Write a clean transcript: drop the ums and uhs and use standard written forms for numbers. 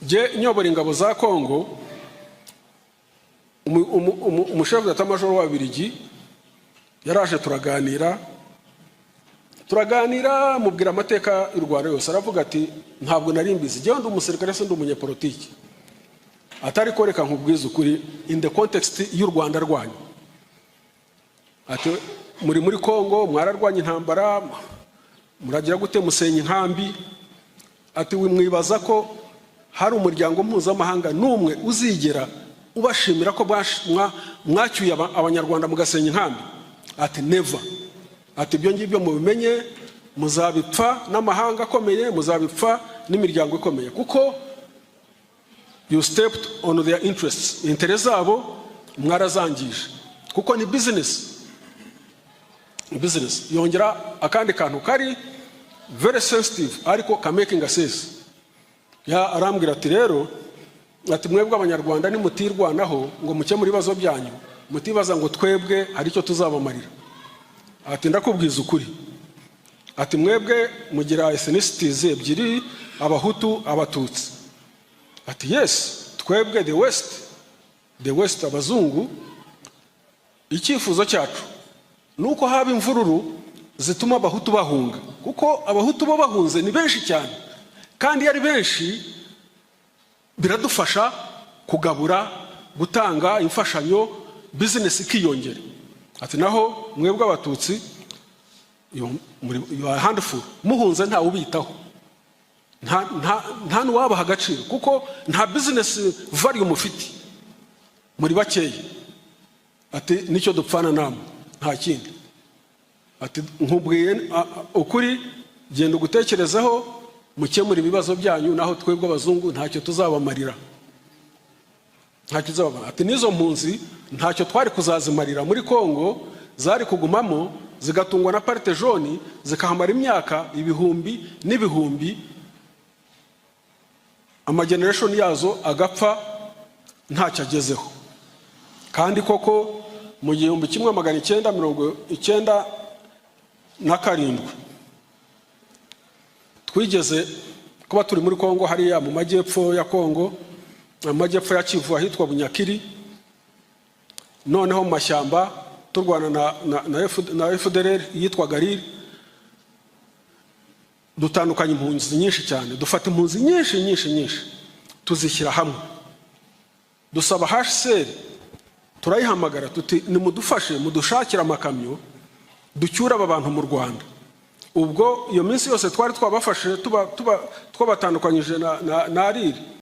je nyobora ingabo za Kongo, umushefu d'etat-major wa Birigi yaraje turaganira mubwira amateka y'u Rwanda yose. Aravuga ati ntabwo nari mbizi, je ndi umusirikare se ndi umunyepolitiki, atari koreka nkubwiza ukuri in the context y'u Rwanda rwanyu. Ati muri Kongo mwararwanya intambara, muragira gute musenya inkambi. Ati mwibaza ko hari umuryango mpuzamahanga n'umwe uzigera ubashimira ko mwacyuye abanyarwanda mugasenya inkambi? Ati never. Ati ibyo ngibyo mubimenye, muzabipfa n'amahanga akomeye, muzabipfa n'imiryango ikomeye, kuko you stepped on their interests. Interest zabo mwarazangije, kuko ni business. Yongera akandi kantu kari very sensitive ariko ka making a sense. Ya arambwira ati rero, ati mwebwe abanyarwanda ni mutirwanaho ngo mukemure ibibazo byanyu, mutibaza ngo twebwe hari icyo tuzabamarira. Ati ndakubwiza ukuri, ati mwebwe mugira ethnicities ebyiri, abahutu abatutsi. Ati yes, twebwe the west abazungu, icyifuzo cyacu nuko haba imvururu zituma abahutu bahunga, kuko abahutu bo bahunze ni benshi cyane, kandi yari benshi biradufasha kugabura, gutanga imfashanyo, business ikiyongera. Ati naho mwebwe abatutsi you are handful, muhunze nta ubitaho, nta nuwabaha agaciro, kuko nta business value mufite, muri bakeya. Ati nicyo dupfana namwe, nta kindi. Ati nkubwiye ukuri, genda gutekerezaho mukemura ibibazo byanyu, naho twebwe abazungu ntacyo tuzabamarira, ntacyo tuzabamarira. Ati nizo mpunzi ntacyo twari kuzazimarira muri Kongo, zari kugumamo zigatungwa na parite jaune, zikahamara imyaka ibihumbi n'ibihumbi, amageneration yazo agapfa ntacyo agezeho. Kandi koko mu 1997 twigeze kuba turi muri Kongo, hariya mu majyepfo ya Kongo, mu majyepfo ya Kivu ahitwa Bunyakiri. Noneho mu mashyamba turwana na FDLR yitwa Gariri, dutandukanye impunzi nyinshi cyane, dufata impunzi nyinshi tuzishyira hamwe, dusaba HCR, turayihamagara tuti nimudufashe mudushakira amakamyo ducyura aba bantu mu Rwanda. Ubwo iyo minsi yose twari twabafashe tubatandukanyije na Ariri.